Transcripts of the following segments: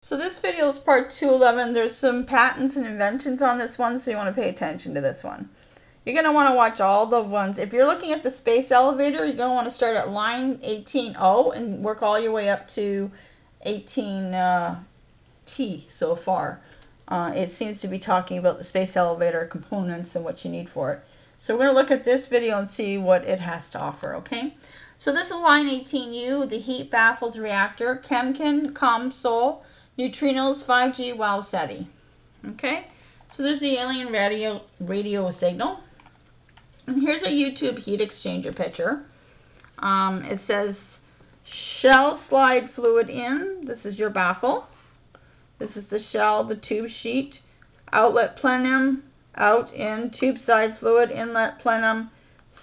So this video is part 211. There's some patents and inventions on this one, so you want to pay attention to this one. You're going to want to watch all the ones. If you're looking at the space elevator, you're going to want to start at line 18.0 and work all your way up to 18T so far. It seems to be talking about the space elevator components and what you need for it. So we're going to look at this video and see what it has to offer, okay? So this is line 18U, the heat Baffles Reactor CHEMKIN COMSOL Neutrinos 5G Wow Seti. Okay? So there's the alien radio signal. And here's a YouTube heat exchanger picture. It says shell slide fluid in. This is your baffle. This is the shell, the tube sheet, outlet plenum, out in, tube side fluid, inlet plenum,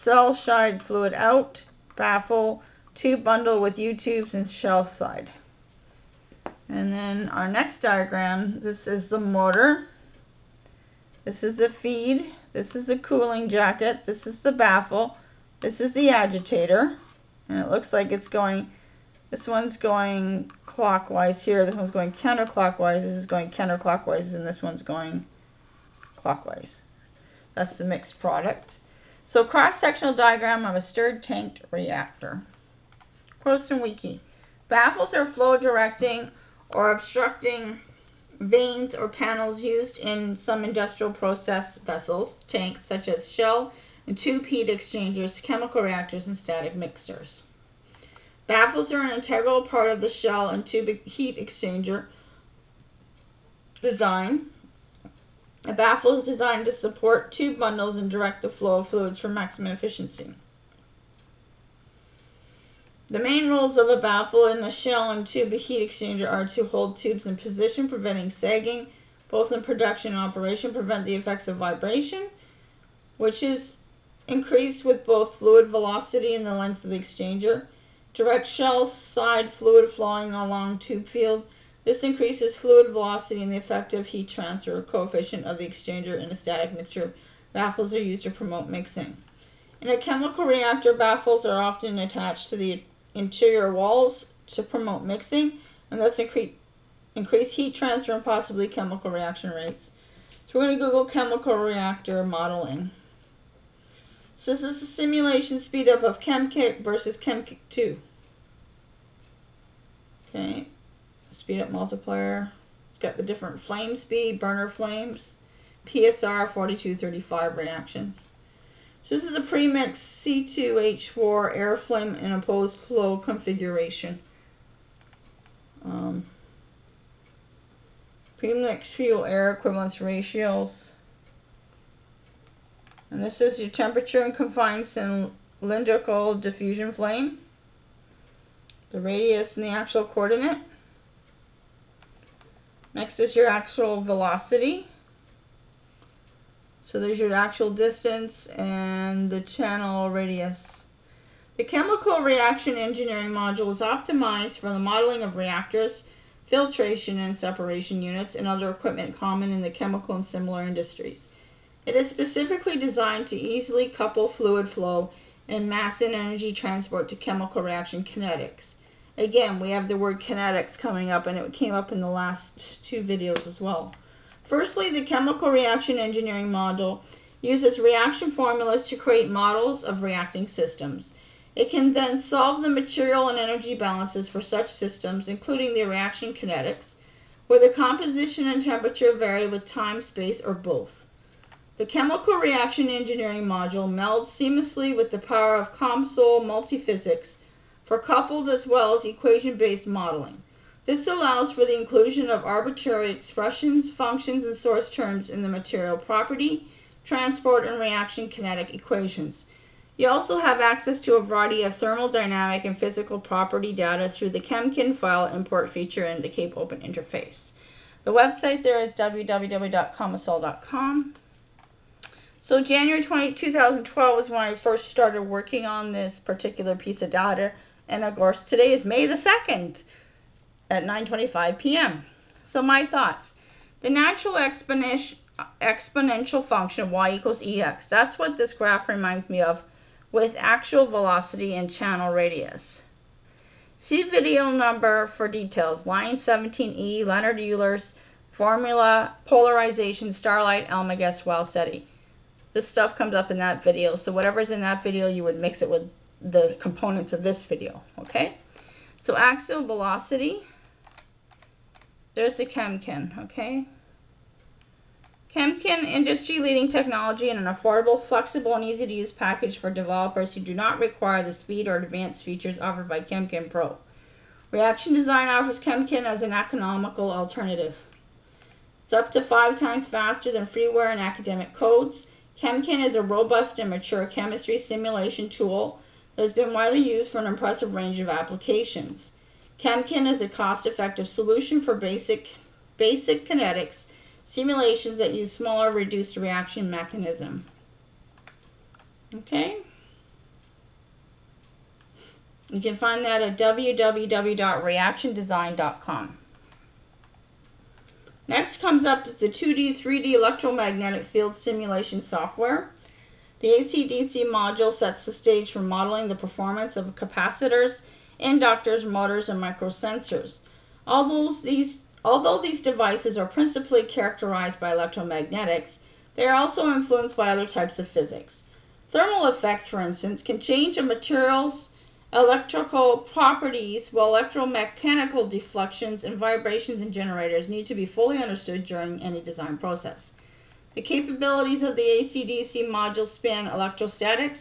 cell side fluid out, baffle, tube bundle with U-tubes and shell side. And then our next diagram, this is the motor, this is the feed, this is the cooling jacket, this is the baffle, this is the agitator, and it looks like it's going, this one's going clockwise here, this one's going counterclockwise, this is going counterclockwise, and this one's going clockwise. That's the mixed product. So cross-sectional diagram of a stirred tanked reactor. Question wiki. Baffles are flow directing or obstructing vanes or panels used in some industrial process vessels, tanks such as shell and tube heat exchangers, chemical reactors, and static mixers. Baffles are an integral part of the shell and tube heat exchanger design. A baffle is designed to support tube bundles and direct the flow of fluids for maximum efficiency. The main roles of a baffle in a shell and tube heat exchanger are to hold tubes in position, preventing sagging, both in production and operation, prevent the effects of vibration, which is increased with both fluid velocity and the length of the exchanger, direct shell side fluid flowing along tube field. This increases fluid velocity and the effective heat transfer coefficient of the exchanger in a static mixture. Baffles are used to promote mixing. In a chemical reactor, baffles are often attached to the interior walls to promote mixing and thus increase heat transfer and possibly chemical reaction rates. So we're going to Google chemical reactor modeling. So this is a simulation speed up of ChemKit versus ChemKit 2. Okay, speed up multiplier. It's got the different flame speed, burner flames, PSR 4235 reactions. So this is a premix C2H4 air flame and opposed flow configuration. Premix fuel air equivalence ratios. And this is your temperature and confined cylindrical diffusion flame. The radius and the actual coordinate. Next is your actual velocity. So there's your actual distance and the channel radius. The chemical reaction engineering module is optimized for the modeling of reactors, filtration and separation units, and other equipment common in the chemical and similar industries. It is specifically designed to easily couple fluid flow and mass and energy transport to chemical reaction kinetics. Again, we have the word kinetics coming up, and it came up in the last two videos as well. Firstly, the chemical reaction engineering module uses reaction formulas to create models of reacting systems. It can then solve the material and energy balances for such systems, including the reaction kinetics, where the composition and temperature vary with time, space, or both. The chemical reaction engineering module melds seamlessly with the power of COMSOL multiphysics for coupled as well as equation-based modeling. This allows for the inclusion of arbitrary expressions, functions, and source terms in the material property, transport, and reaction kinetic equations. You also have access to a variety of thermodynamic and physical property data through the CHEMKIN file import feature and the Cape Open interface. The website there is www.comsol.com. So January 2012 was when I first started working on this particular piece of data, and of course today is May the 2nd. At 9:25 p.m. So my thoughts. The natural exponential function of y equals ex. That's what this graph reminds me of, with actual velocity and channel radius. See video number for details. Line 17E, Leonhard Euler's formula, polarization, Starlight, Almagest, Wow Seti. This stuff comes up in that video, so whatever's in that video, you would mix it with the components of this video, okay? So axial velocity, there's the CHEMKIN, okay? CHEMKIN, industry-leading technology and an affordable, flexible, and easy-to-use package for developers who do not require the speed or advanced features offered by CHEMKIN Pro. Reaction Design offers CHEMKIN as an economical alternative. It's up to 5 times faster than freeware and academic codes. CHEMKIN is a robust and mature chemistry simulation tool that has been widely used for an impressive range of applications. CHEMKIN is a cost-effective solution for basic kinetics simulations that use smaller reduced reaction mechanism. Okay? You can find that at www.reactiondesign.com. Next comes up is the 2D, 3D electromagnetic field simulation software. The AC/DC module sets the stage for modeling the performance of capacitors, inductors, motors, and microsensors. Although these devices are principally characterized by electromagnetics, they are also influenced by other types of physics. Thermal effects, for instance, can change a material's electrical properties, while electromechanical deflections and vibrations in generators need to be fully understood during any design process. The capabilities of the AC/DC module span electrostatics,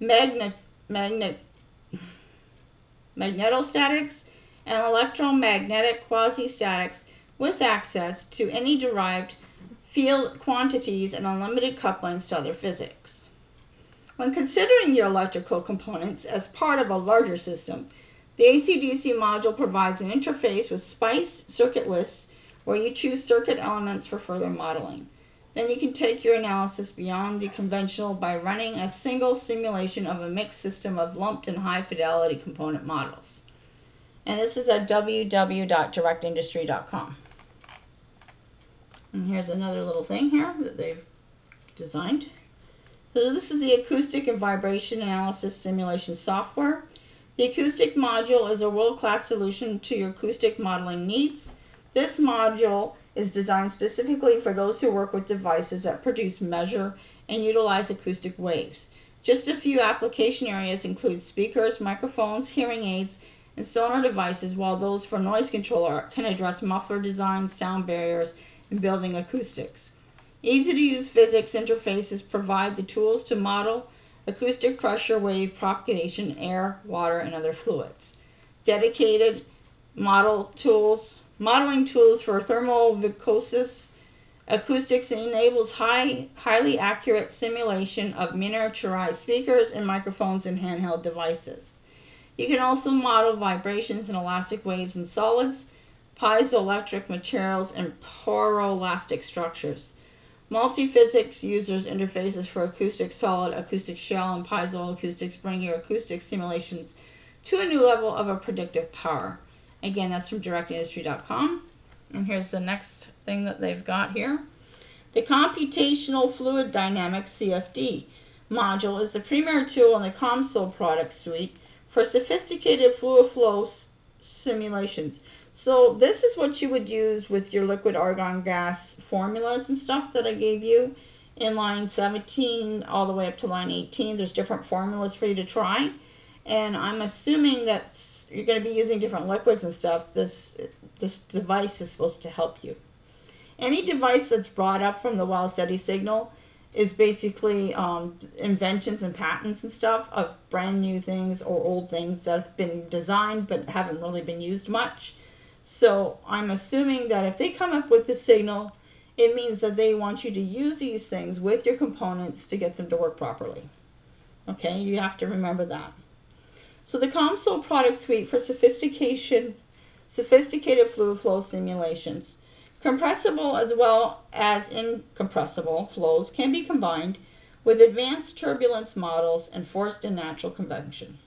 magnetostatics, and electromagnetic quasi-statics with access to any derived field quantities and unlimited couplings to other physics. When considering your electrical components as part of a larger system, the AC/DC module provides an interface with SPICE circuit lists where you choose circuit elements for further modeling. Then you can take your analysis beyond the conventional by running a single simulation of a mixed system of lumped and high-fidelity component models. And this is at www.directindustry.com. And here's another little thing here that they've designed. So this is the acoustic and vibration analysis simulation software. The acoustic module is a world-class solution to your acoustic modeling needs. This module is designed specifically for those who work with devices that produce, measure, and utilize acoustic waves. Just a few application areas include speakers, microphones, hearing aids, and sonar devices, while those for noise control can address muffler design, sound barriers, and building acoustics. Easy-to-use physics interfaces provide the tools to model acoustic pressure, wave propagation, air, water, and other fluids. Dedicated modeling tools for thermoviscous acoustics enables highly accurate simulation of miniaturized speakers and microphones in handheld devices. You can also model vibrations and elastic waves in solids, piezoelectric materials, and poroelastic structures. Multi-physics users interfaces for acoustic solid, acoustic shell, and piezoacoustics bring your acoustic simulations to a new level of predictive power. Again, that's from directindustry.com. And here's the next thing that they've got here. The Computational Fluid Dynamics CFD module is the premier tool in the COMSOL product suite for sophisticated fluid flow simulations. So this is what you would use with your liquid argon gas formulas and stuff that I gave you in line 17 all the way up to line 18. There's different formulas for you to try, and I'm assuming that you're going to be using different liquids and stuff. This device is supposed to help you. Any device that's brought up from the Wow Seti signal is basically inventions and patents and stuff of brand new things or old things that have been designed but haven't really been used much. So I'm assuming that if they come up with the signal, it means that they want you to use these things with your components to get them to work properly. Okay, you have to remember that. So the COMSOL product suite for sophisticated fluid flow simulations. Compressible as well as incompressible flows can be combined with advanced turbulence models and forced and natural convection.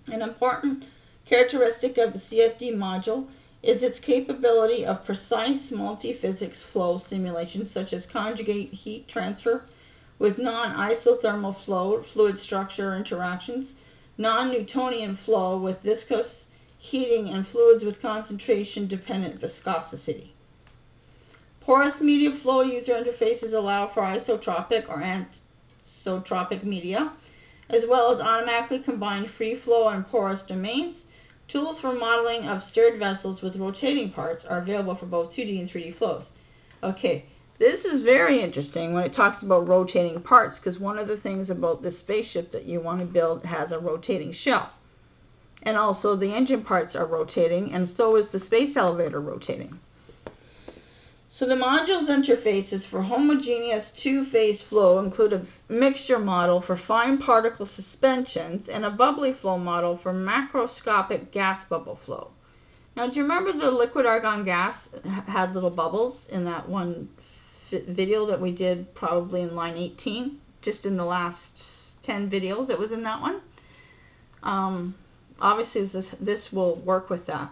An important characteristic of the CFD module is its capability of precise multi-physics flow simulations such as conjugate heat transfer with non-isothermal fluid structure interactions, non-Newtonian flow with viscous heating, and fluids with concentration-dependent viscosity. Porous media flow user interfaces allow for isotropic or anisotropic media, as well as automatically combined free flow and porous domains. Tools for modeling of stirred vessels with rotating parts are available for both 2D and 3D flows. Okay, this is very interesting when it talks about rotating parts, because one of the things about this spaceship that you want to build has a rotating shell. And also the engine parts are rotating, and so is the space elevator rotating. So the module's interfaces for homogeneous two-phase flow include a mixture model for fine particle suspensions and a bubbly flow model for macroscopic gas bubble flow. Now, do you remember the liquid argon gas had little bubbles in that one video that we did probably in line 18? Just in the last 10 videos it was in that one. Obviously this will work with that.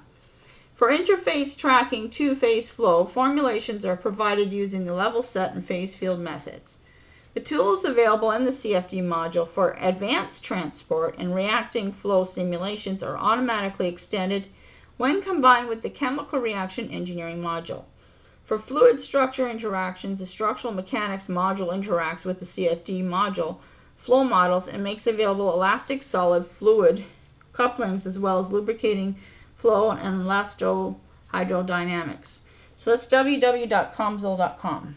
For interface tracking two-phase flow, formulations are provided using the level set and phase field methods. The tools available in the CFD module for advanced transport and reacting flow simulations are automatically extended when combined with the chemical reaction engineering module. For fluid structure interactions, the structural mechanics module interacts with the CFD module flow models and makes available elastic solid fluid couplings as well as lubricating flow and elastro-hydrodynamics. So that's www.comsol.com.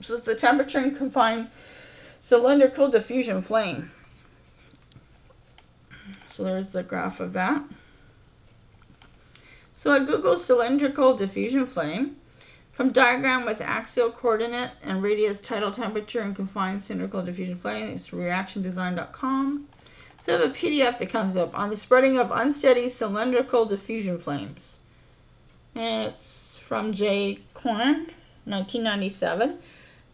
So it's the temperature and confined cylindrical diffusion flame. So there's the graph of that. So I Googled cylindrical diffusion flame. From diagram with axial coordinate and radius, tidal temperature, and confined cylindrical diffusion flame, it's reactiondesign.com. So I have a PDF that comes up on the spreading of unsteady cylindrical diffusion flames. And it's from J. Korn, 1997.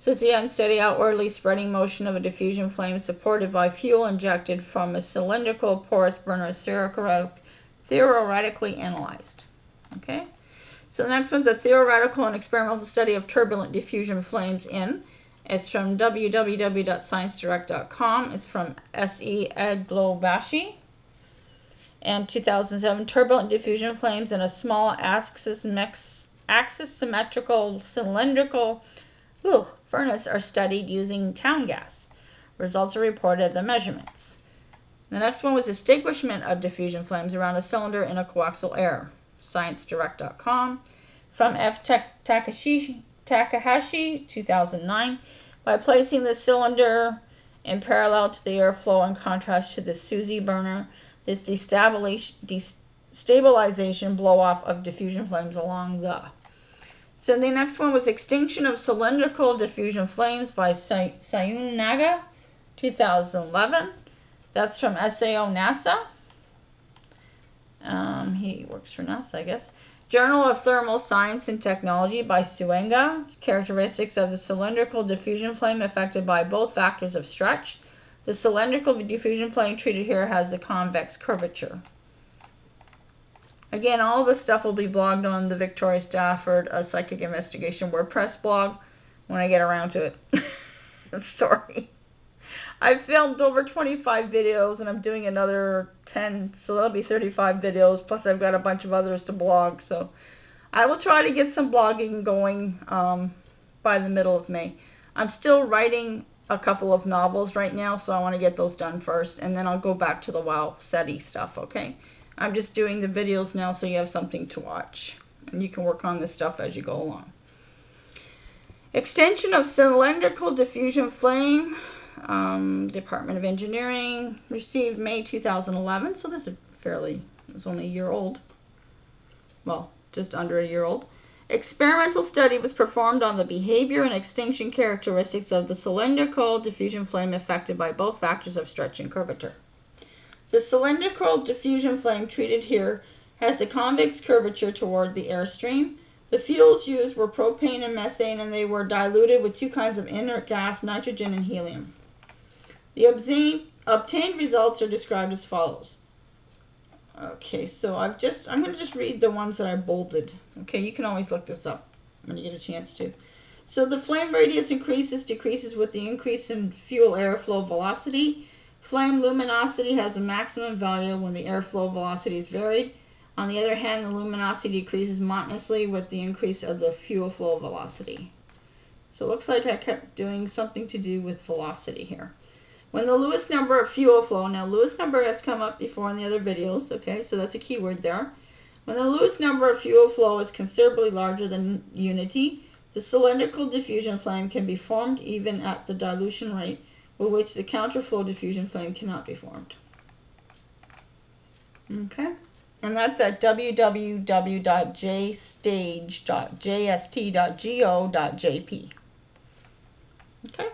So it's the unsteady outwardly spreading motion of a diffusion flame supported by fuel injected from a cylindrical porous burner theoretically analyzed. Okay? So the next one's a theoretical and experimental study of turbulent diffusion flames in. It's from www.sciencedirect.com. It's from S.E. Aglobashi. And 2007, turbulent diffusion flames in a small axis symmetrical cylindrical furnace are studied using town gas. Results are reported at the measurements. The next one was extinguishment of diffusion flames around a cylinder in a coaxial air. ScienceDirect.com. From F. Takahashi, 2009. By placing the cylinder in parallel to the airflow in contrast to the SUSY burner, this destabilization blow-off of diffusion flames along the. So the next one was extinction of cylindrical diffusion flames by Sayunaga, 2011. That's from SAO NASA. He works for NASA, I guess. Journal of Thermal Science and Technology by Suenga. Characteristics of the cylindrical diffusion flame affected by both factors of stretch. The cylindrical diffusion flame treated here has the convex curvature. Again, all of this stuff will be blogged on the Victoria Stafford Psychic Investigation WordPress blog when I get around to it. Sorry. I've filmed over 25 videos and I'm doing another 10, so that'll be 35 videos, plus I've got a bunch of others to blog, so I will try to get some blogging going by the middle of May. I'm still writing a couple of novels right now, so I want to get those done first, and then I'll go back to the Wow Seti stuff, okay? I'm just doing the videos now so you have something to watch, and you can work on this stuff as you go along. Extension of cylindrical diffusion flame. Department of Engineering, received May 2011, so this is it's only a year old. Well, just under a year old. Experimental study was performed on the behavior and extinction characteristics of the cylindrical diffusion flame affected by both factors of stretch and curvature. The cylindrical diffusion flame treated here has the convex curvature toward the airstream. The fuels used were propane and methane, and they were diluted with two kinds of inert gas, nitrogen and helium. The obtained results are described as follows. Okay, so I'm going to just read the ones that I bolded. Okay, you can always look this up when you get a chance to. So the flame radius decreases with the increase in fuel airflow velocity. Flame luminosity has a maximum value when the airflow velocity is varied. On the other hand, the luminosity decreases monotonously with the increase of the fuel flow velocity. So it looks like I kept doing something to do with velocity here. When the Lewis number of fuel flow, now Lewis number has come up before in the other videos, okay, so that's a keyword there. When the Lewis number of fuel flow is considerably larger than unity, the cylindrical diffusion flame can be formed even at the dilution rate with which the counterflow diffusion flame cannot be formed. Okay, and that's at www.jstage.jst.go.jp. Okay.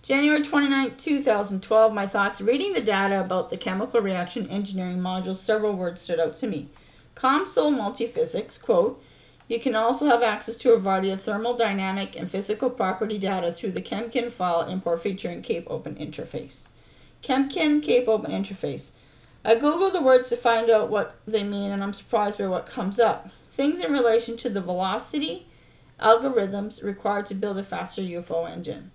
January 29, 2012, my thoughts. Reading the data about the chemical reaction engineering module, several words stood out to me. COMSOL multiphysics, quote, you can also have access to a variety of thermodynamic and physical property data through the CHEMKIN file import featuring Cape Open Interface. CHEMKIN Cape Open Interface. I googled the words to find out what they mean, and I'm surprised by what comes up. Things in relation to the velocity, algorithms required to build a faster UFO engine,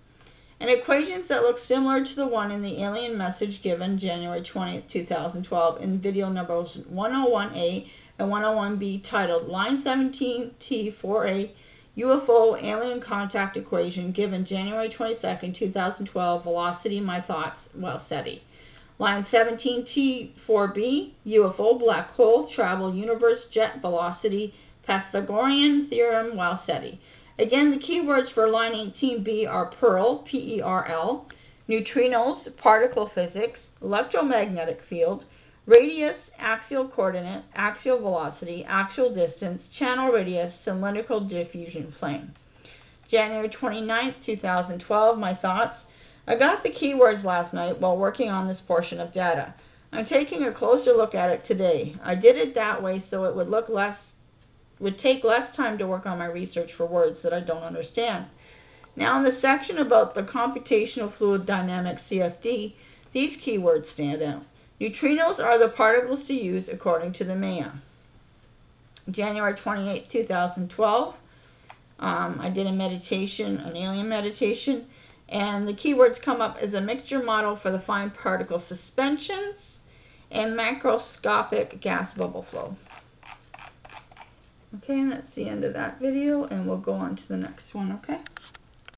and equations that look similar to the one in the alien message given January 20, 2012 in video numbers 101A and 101B titled Line 17T4A UFO Alien Contact Equation given January 22, 2012 Velocity My Thoughts Wow Seti. Line 17T4B UFO Black Hole Travel Universe Jet Velocity Pythagorean Theorem Wow Seti. Again, the keywords for line 18B are Pearl, P-E-R-L, neutrinos, particle physics, electromagnetic field, radius, axial coordinate, axial velocity, axial distance, channel radius, cylindrical diffusion flame. January 29, 2012, my thoughts. I got the keywords last night while working on this portion of data. I'm taking a closer look at it today. I did it that way so it would take less time to work on my research for words that I don't understand. Now in the section about the computational fluid dynamics CFD, these keywords stand out. Neutrinos are the particles to use according to the Maya. January 28, 2012, I did a meditation, an alien meditation, and the keywords come up as a mixture model for the fine particle suspensions and macroscopic gas bubble flow. Okay, and that's the end of that video, and we'll go on to the next one, okay?